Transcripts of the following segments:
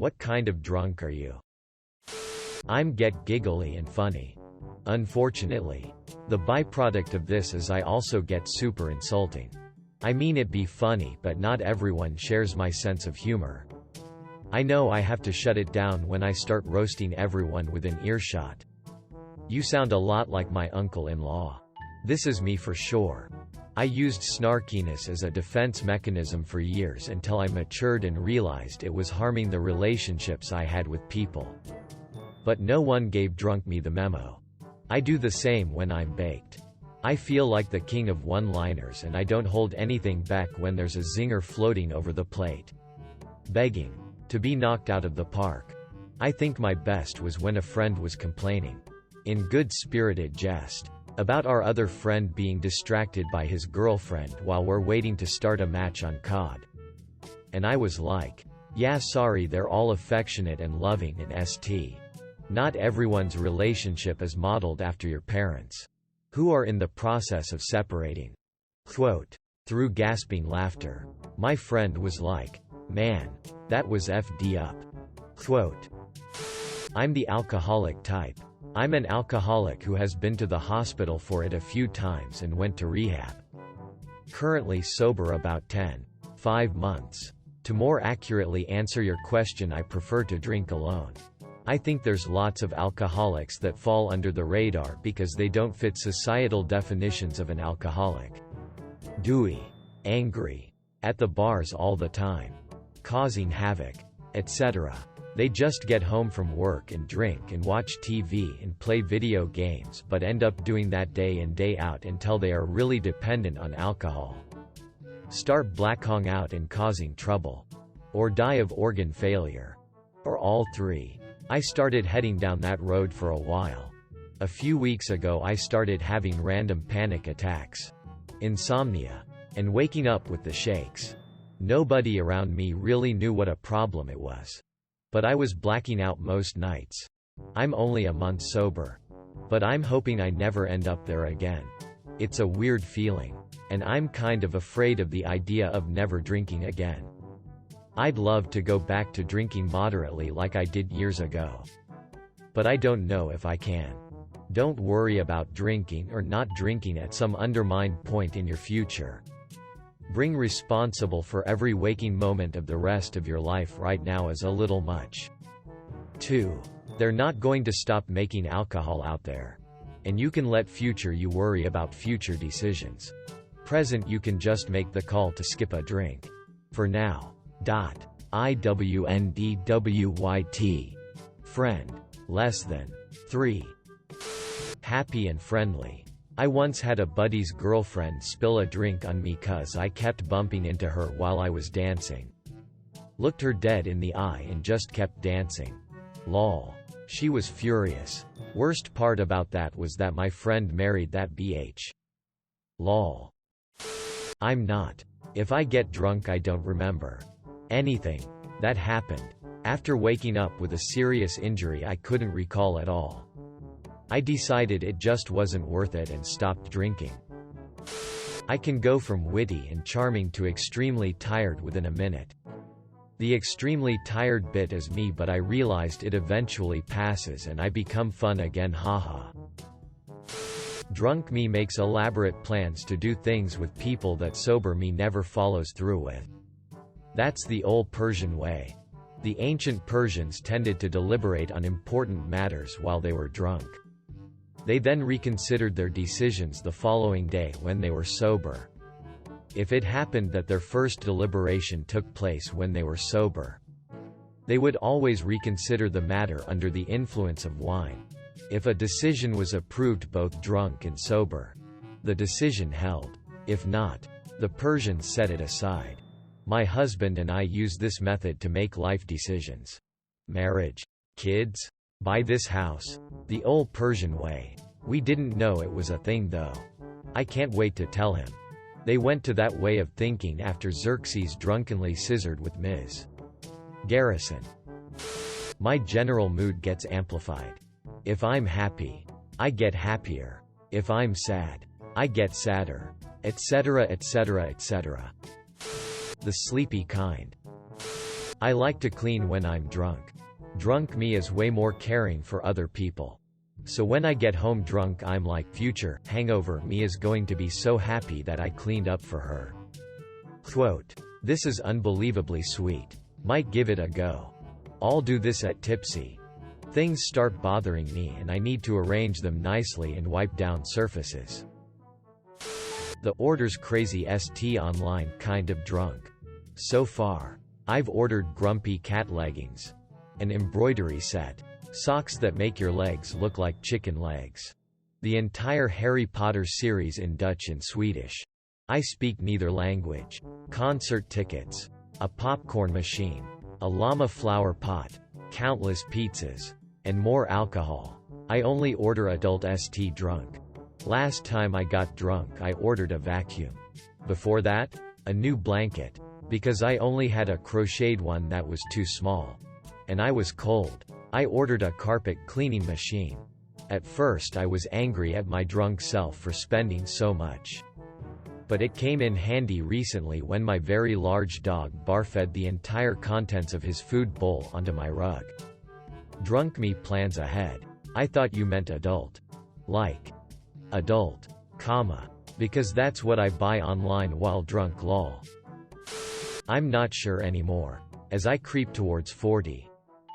What kind of drunk are you? I'm get giggly and funny. Unfortunately, the byproduct of this is I also get super insulting. I mean it be funny, but not everyone shares my sense of humor. I know I have to shut it down when I start roasting everyone within earshot. You sound a lot like my uncle-in-law. This is me for sure. I used snarkiness as a defense mechanism for years until I matured and realized it was harming the relationships I had with people. But no one gave drunk me the memo. I do the same when I'm baked. I feel like the king of one-liners and I don't hold anything back when there's a zinger floating over the plate. Begging to be knocked out of the park. I think my best was when a friend was complaining, in good-spirited jest, about our other friend being distracted by his girlfriend while we're waiting to start a match on COD. And I was like, yeah, sorry, they're all affectionate and loving and st. Not everyone's relationship is modeled after your parents, who are in the process of separating. Quote, through gasping laughter, my friend was like, man, that was FD up. Quote, I'm the alcoholic type. I'm an alcoholic who has been to the hospital for it a few times and went to rehab. Currently sober about 5 months. To more accurately answer your question, I prefer to drink alone. I think there's lots of alcoholics that fall under the radar because they don't fit societal definitions of an alcoholic. Dewy, angry, at the bars all the time, causing havoc, etc. They just get home from work and drink and watch TV and play video games, but end up doing that day in day out until they are really dependent on alcohol. Start blacking out and causing trouble. Or die of organ failure. Or all three. I started heading down that road for a while. A few weeks ago I started having random panic attacks, insomnia, and waking up with the shakes. Nobody around me really knew what a problem it was. But I was blacking out most nights. I'm only a month sober. But I'm hoping I never end up there again. It's a weird feeling. And I'm kind of afraid of the idea of never drinking again. I'd love to go back to drinking moderately like I did years ago. But I don't know if I can. Don't worry about drinking or not drinking at some undermined point in your future. Being responsible for every waking moment of the rest of your life right now is a little much. 2. They're not going to stop making alcohol out there. And you can let future you worry about future decisions. Present you can just make the call to skip a drink. For now. IWNDWYT. Friend. Less than. 3. Happy and friendly. I once had a buddy's girlfriend spill a drink on me cause I kept bumping into her while I was dancing. Looked her dead in the eye and just kept dancing. Lol. She was furious. Worst part about that was that my friend married that BH. Lol. I'm not. If I get drunk I don't remember anything that happened. After waking up with a serious injury I couldn't recall at all. I decided it just wasn't worth it and stopped drinking. I can go from witty and charming to extremely tired within a minute. The extremely tired bit is me, but I realized it eventually passes and I become fun again, haha. Drunk me makes elaborate plans to do things with people that sober me never follows through with. That's the old Persian way. The ancient Persians tended to deliberate on important matters while they were drunk. They then reconsidered their decisions the following day when they were sober. If it happened that their first deliberation took place when they were sober, they would always reconsider the matter under the influence of wine. If a decision was approved both drunk and sober, the decision held. If not, the Persians set it aside. My husband and I use this method to make life decisions. Marriage, kids, buy this house. The old Persian way. We didn't know it was a thing though. I can't wait to tell him. They went to that way of thinking after Xerxes drunkenly scissored with Ms. Garrison. My general mood gets amplified. If I'm happy, I get happier. If I'm sad, I get sadder, etc., etc., etc. The sleepy kind. I like to clean when I'm drunk. Drunk me is way more caring for other people. So when I get home drunk I'm like future hangover me is going to be so happy that I cleaned up for her. Quote, this is unbelievably sweet. Might give it a go. I'll do this at tipsy. Things start bothering me and I need to arrange them nicely and wipe down surfaces. The orders crazy st online kind of drunk. So far, I've ordered grumpy cat leggings, an embroidery set, socks that make your legs look like chicken legs, the entire Harry Potter series in Dutch and Swedish. I speak neither language, concert tickets, a popcorn machine, a llama flower pot, countless pizzas, and more alcohol. I only order adult st drunk. Last time I got drunk I ordered a vacuum. Before that, a new blanket, because I only had a crocheted one that was too small. And I was cold. I ordered a carpet cleaning machine. At first I was angry at my drunk self for spending so much. But it came in handy recently when my very large dog barfed the entire contents of his food bowl onto my rug. Drunk me plans ahead. I thought you meant adult. Like adult, comma, because that's what I buy online while drunk lol. I'm not sure anymore. As I creep towards 40,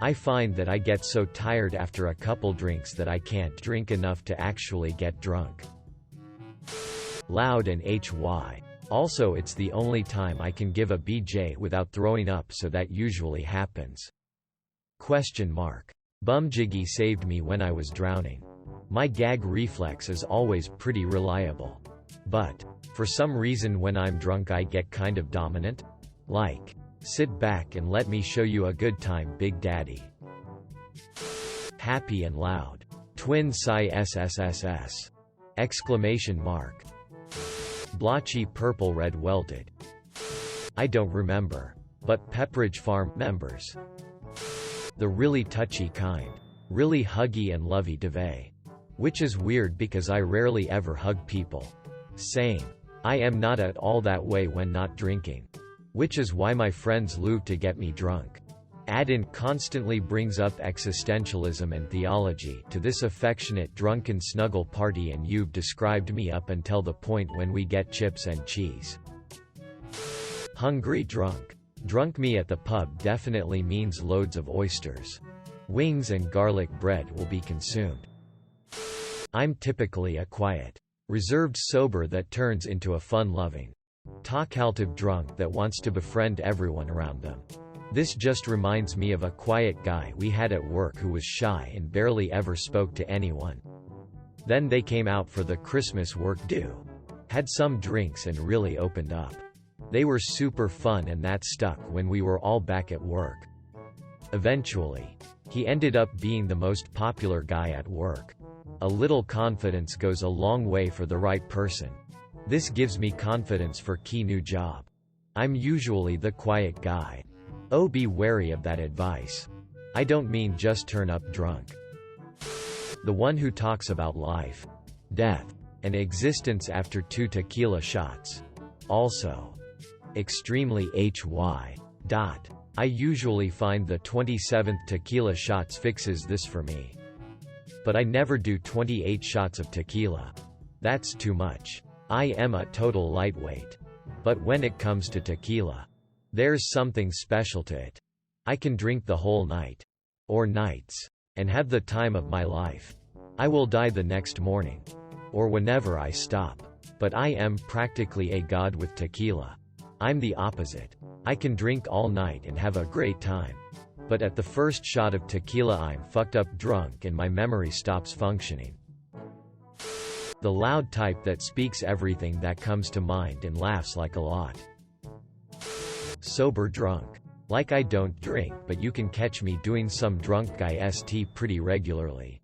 I find that I get so tired after a couple drinks that I can't drink enough to actually get drunk. Loud and HY. Also it's the only time I can give a BJ without throwing up so that usually happens. Question mark. Bumjiggy saved me when I was drowning. My gag reflex is always pretty reliable. But, for some reason when I'm drunk I get kind of dominant. Like, sit back and let me show you a good time Big Daddy. Happy and loud. Twin Psi SSSS. Exclamation mark. Blotchy purple red welted. I don't remember. But Pepperidge Farm members. The really touchy kind. Really huggy and lovey-dovey. Which is weird because I rarely ever hug people. Same. I am not at all that way when not drinking. Which is why my friends lube to get me drunk. Adin constantly brings up existentialism and theology to this affectionate drunken snuggle party and you've described me up until the point when we get chips and cheese. Hungry drunk. Drunk me at the pub definitely means loads of oysters. Wings and garlic bread will be consumed. I'm typically a quiet, reserved sober that turns into a fun-loving, talkative drunk that wants to befriend everyone around them. This just reminds me of a quiet guy we had at work who was shy and barely ever spoke to anyone. Then they came out for the Christmas work do. Had some drinks and really opened up. They were super fun and that stuck when we were all back at work. Eventually, he ended up being the most popular guy at work. A little confidence goes a long way for the right person. This gives me confidence for key new job. I'm usually the quiet guy. Oh, be wary of that advice. I don't mean just turn up drunk. The one who talks about life, death, and existence after 2 tequila shots. Also, extremely HY. I usually find the 27th tequila shots fixes this for me. But I never do 28 shots of tequila. That's too much. I am a total lightweight. But when it comes to tequila, there's something special to it. I can drink the whole night. Or nights. And have the time of my life. I will die the next morning. Or whenever I stop. But I am practically a god with tequila. I'm the opposite. I can drink all night and have a great time. But at the first shot of tequila I'm fucked up drunk and my memory stops functioning. The loud type that speaks everything that comes to mind and laughs like a lot. Sober drunk. Like I don't drink but you can catch me doing some drunk guy st pretty regularly.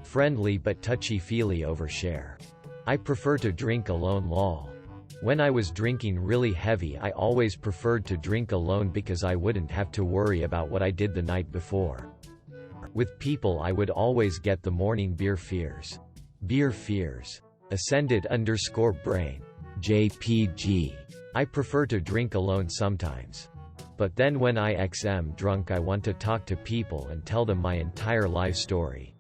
Friendly but touchy-feely overshare. I prefer to drink alone lol. When I was drinking really heavy I always preferred to drink alone because I wouldn't have to worry about what I did the night before. With people I would always get the morning beer fears. Beer fears. Ascended_brain. JPG. I prefer to drink alone sometimes. But then when I'm drunk I want to talk to people and tell them my entire life story.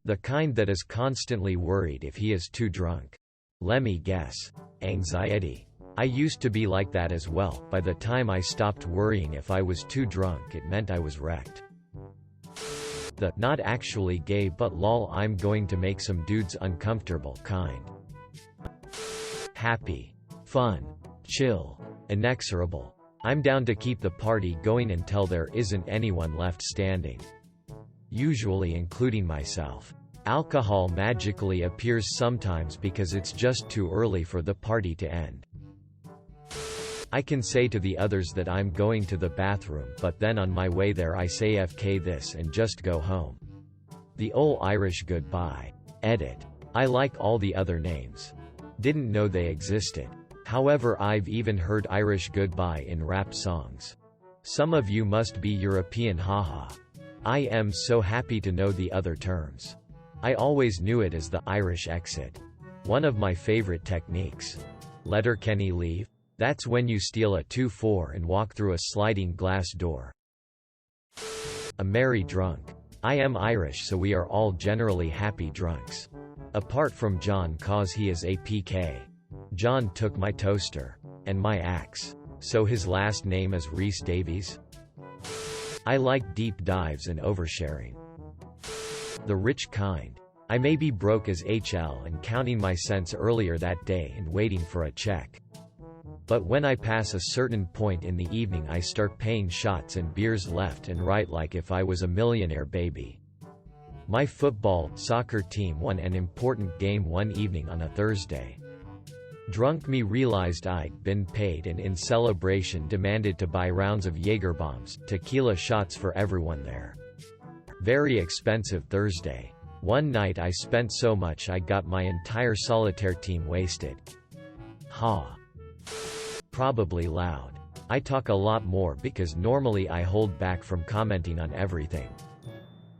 The kind that is constantly worried if he is too drunk. Lemme guess. Anxiety. I used to be like that as well. By the time I stopped worrying if I was too drunk, it meant I was wrecked. The not actually gay but lol I'm going to make some dudes uncomfortable kind. Happy. Fun. Chill. Inexorable. I'm down to keep the party going until there isn't anyone left standing. Usually including myself. Alcohol magically appears sometimes because it's just too early for the party to end. I can say to the others that I'm going to the bathroom, but then on my way there I say FK this and just go home. The ol' Irish goodbye. Edit. I like all the other names. Didn't know they existed. However, I've even heard Irish goodbye in rap songs. Some of you must be European, haha. I am so happy to know the other terms. I always knew it as the Irish exit. One of my favorite techniques. Letterkenny leave? That's when you steal a 2-4 and walk through a sliding glass door. A merry drunk. I am Irish, so we are all generally happy drunks. Apart from John, cause he is APK. John took my toaster. And my axe. So his last name is Rhys Davies? I like deep dives and oversharing. The rich kind. I may be broke as HL and counting my cents earlier that day and waiting for a check. But when I pass a certain point in the evening I start paying shots and beers left and right like if I was a millionaire baby. My soccer team won an important game one evening on a Thursday. Drunk me realized I'd been paid and in celebration demanded to buy rounds of Jaeger bombs, tequila shots for everyone there. Very expensive Thursday. One night I spent so much I got my entire solitaire team wasted. Ha. Probably loud. I talk a lot more because normally I hold back from commenting on everything.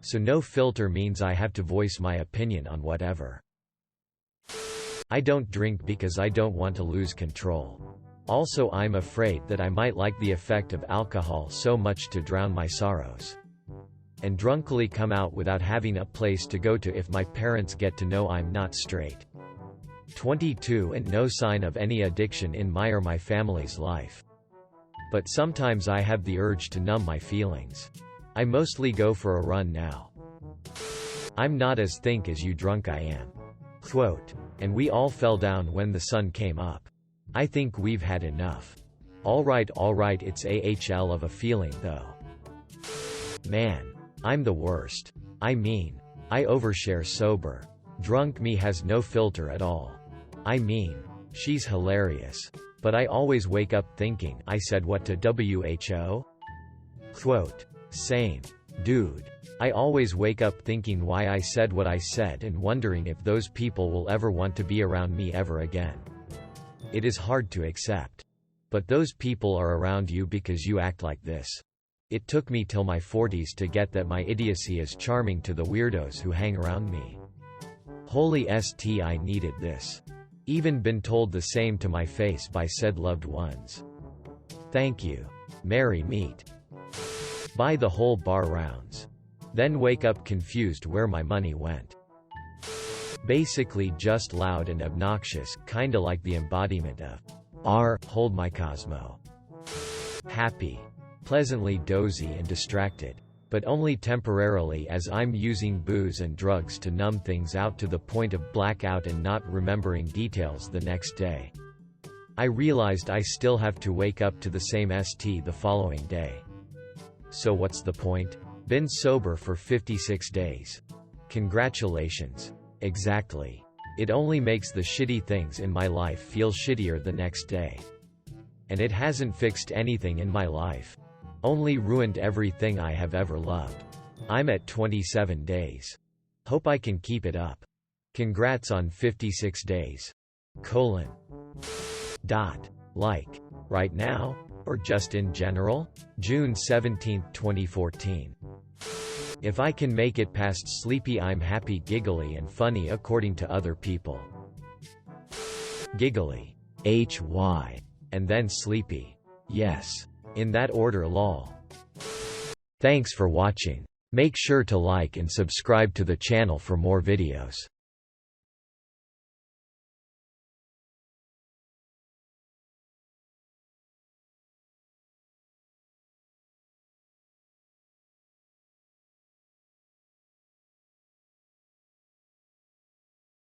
So no filter means I have to voice my opinion on whatever. I don't drink because I don't want to lose control. Also, I'm afraid that I might like the effect of alcohol so much to drown my sorrows. And drunkly come out without having a place to go to if my parents get to know I'm not straight. 22 and no sign of any addiction in my or my family's life. But sometimes I have the urge to numb my feelings. I mostly go for a run now. I'm not as think as you drunk I am. Quote. And we all fell down when the sun came up. I think we've had enough. Alright, it's AHL of a feeling though. Man. I'm the worst. I mean, I overshare sober. Drunk me has no filter at all. I mean, she's hilarious. But I always wake up thinking, I said what to WHO? Quote. Same. Dude. I always wake up thinking why I said what I said and wondering if those people will ever want to be around me ever again. It is hard to accept. But those people are around you because you act like this. It took me till my 40s to get that my idiocy is charming to the weirdos who hang around me. Holy st, I needed this. Even been told the same to my face by said loved ones. Thank you. Merry meet. Buy the whole bar rounds. Then wake up confused where my money went. Basically just loud and obnoxious, kinda like the embodiment of hold my Cosmo. Happy. Pleasantly dozy and distracted. But only temporarily as I'm using booze and drugs to numb things out to the point of blackout and not remembering details the next day. I realized I still have to wake up to the same st the following day. So what's the point? Been sober for 56 days. Congratulations. Exactly. It only makes the shitty things in my life feel shittier the next day. And it hasn't fixed anything in my life. Only ruined everything I have ever loved. I'm at 27 days. Hope I can keep it up. Congrats on 56 days. Like, right now? Or just in general? June 17, 2014. If I can make it past sleepy I'm happy, giggly and funny according to other people. Giggly. HY. And then sleepy. Yes. In that order lol. Thanks for watching. Make sure to like and subscribe to the channel for more videos.